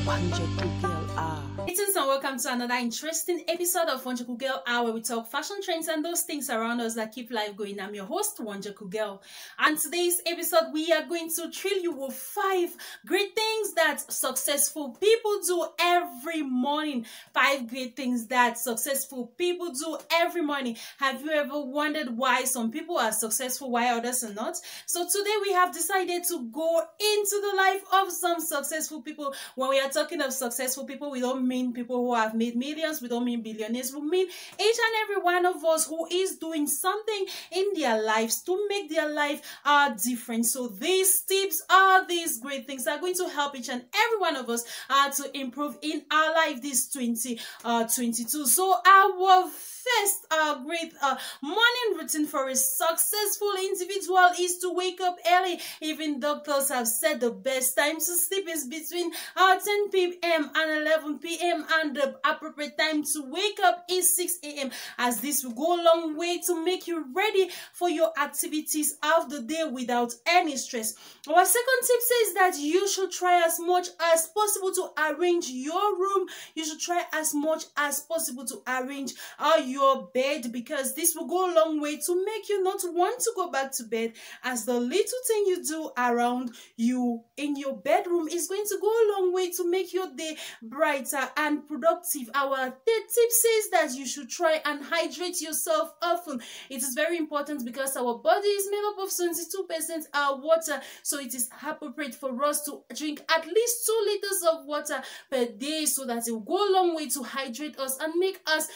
Wonjoku Girl Hour. Greetings and welcome to another interesting episode of Wonjoku Girl Hour, where we talk fashion trends and those things around us that keep life going. I'm your host, Wonjoku Girl. And today's episode, we are going to thrill you with 5 great things that successful people do every morning. 5 great things that successful people do every morning. Have you ever wondered why some people are successful, why others are not? So today we have decided to go into the life of some successful people. When we are talking of successful people, we don't mean people who have made millions, we don't mean billionaires, we mean each and every one of us who is doing something in their lives to make their life different. So these tips are these great things that are going to help each and every one of us to improve in our life this 2022. So our first great morning routine for a successful individual is to wake up early. Even doctors have said the best time to sleep is between 10 p.m. and 11 p.m. and the appropriate time to wake up is 6 a.m. as this will go a long way to make you ready for your activities of the day without any stress. Our second tip says that you should try as much as possible to arrange your room. You should try as much as possible to arrange your bed, because this will go a long way to make you not want to go back to bed, as the little thing you do around you in your bedroom is going to go a long way to make your day brighter and productive. Our third tip says that you should try and hydrate yourself often. It is very important because our body is made up of 72% water, so it is appropriate for us to drink at least 2 liters of water per day, so that it will go a long way to hydrate us and make us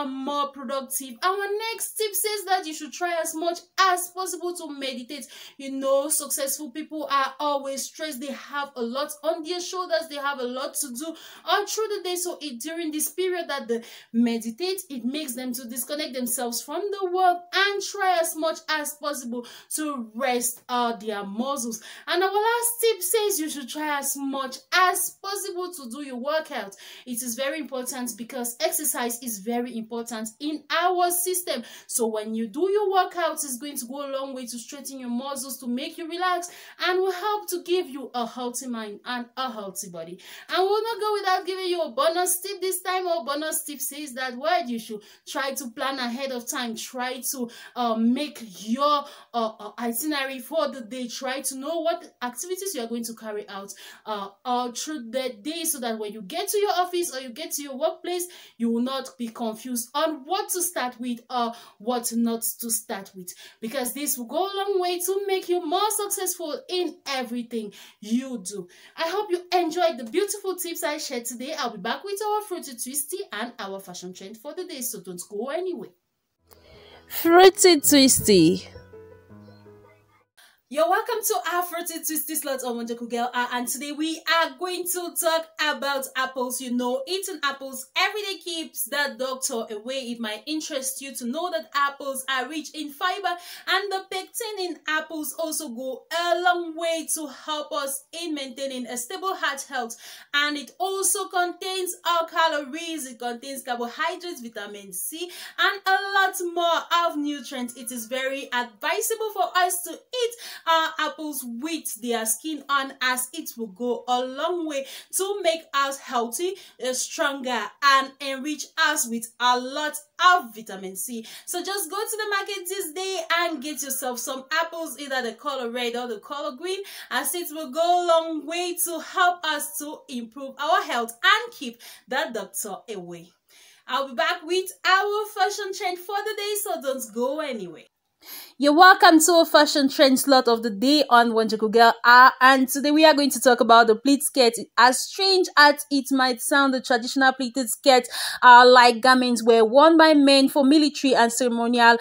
more productive. Our next tip says that you should try as much as possible to meditate. You know, successful people are always stressed. They have a lot on their shoulders. They have a lot to do all through the day. So during this period that they meditate, it makes them to disconnect themselves from the world and try as much as possible to rest their muscles. And our last tip says you should try as much as possible to do your workout. It is very important because exercise is very important in our system. So when you do your workout, it's going to go a long way to strengthen your muscles, to make you relax, and will help to give you a healthy mind and a healthy body. And we'll not go without giving you a bonus tip this time. Our bonus tip says that you should try to plan ahead of time. Try to make your itinerary for the day. Try to know what activities you are going to carry out all through the day, so that when you get to your office or you get to your workplace, you will not be confused on what to start with or what not to start with, because this will go a long way to make you more successful in everything you do. I hope you enjoyed the beautiful tips I shared today. I'll be back with our Fruity Twisty and our fashion trend for the day, so don't go anywhere. Fruity Twisty. You're welcome to our Fruity Twisty slot on Wonjoku Girl Hour, and today we are going to talk about apples. You know, eating apples every day keeps the doctor away. It might interest you to know that apples are rich in fiber, and the pectin in apples also go a long way to help us in maintaining a stable heart health. And it also contains all calories, it contains carbohydrates, vitamin C, and a lot more of nutrients. It is very advisable for us to eat apples with their skin on, as it will go a long way to make us healthy, stronger, and enrich us with a lot of vitamin C. So just go to the market this day and get yourself some apples, either the color red or the color green, as it will go a long way to help us to improve our health and keep the doctor away. I'll be back with our fashion trend for the day, so don't go anywhere. You're welcome to a fashion trend slot of the day on Wonjoku Girl Hour, and today we are going to talk about the pleat skirt. As strange as it might sound, the traditional pleated skirts like garments were worn by men for military and ceremonial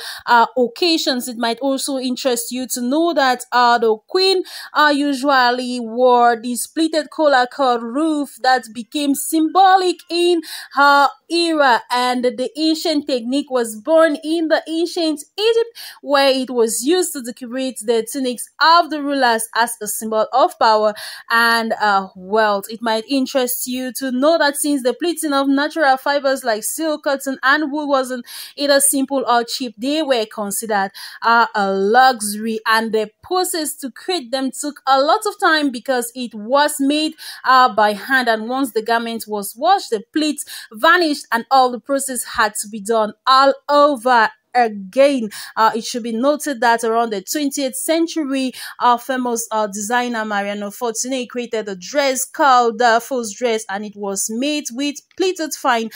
occasions. It might also interest you to know that the queen usually wore this pleated collar called roof that became symbolic in her era, and the ancient technique was born in the ancient Egypt, where it was used to decorate the tunics of the rulers as a symbol of power and wealth. It might interest you to know that since the pleating of natural fibers like silk, cotton, and wool wasn't either simple or cheap, they were considered a luxury, and the process to create them took a lot of time because it was made by hand, and once the garment was washed, the pleats vanished and all the process had to be done all over again. It should be noted that around the 20th century, our famous designer Mariano Fortuné created a dress called the Faux dress, and it was made with pleated fine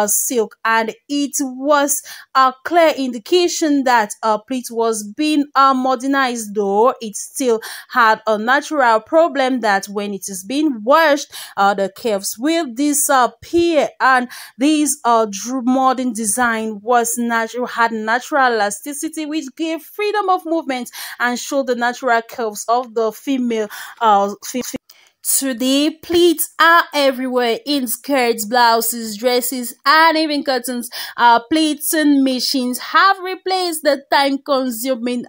silk, and it was a clear indication that pleat was being modernized, though it still had a natural problem that when it is being washed, the curves will disappear, and this modern design was had natural elasticity, which gave freedom of movement and showed the natural curves of the female. Today, pleats are everywhere in skirts, blouses, dresses, and even curtains. Pleating machines have replaced the time-consuming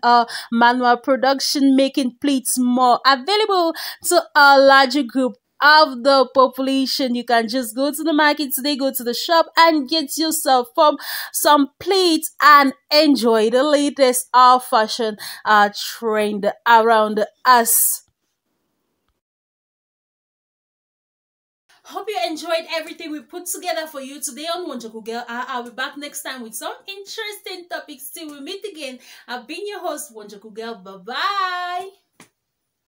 manual production, making pleats more available to a larger group of the population. You can just go to the market today, go to the shop, and get yourself some pleats and enjoy the latest fashion trend around us. Hope you enjoyed everything we put together for you today on Wonjoku Girl Hour. I'll be back next time with some interesting topics till we meet again. I've been your host, Wonjoku Girl. Bye-bye.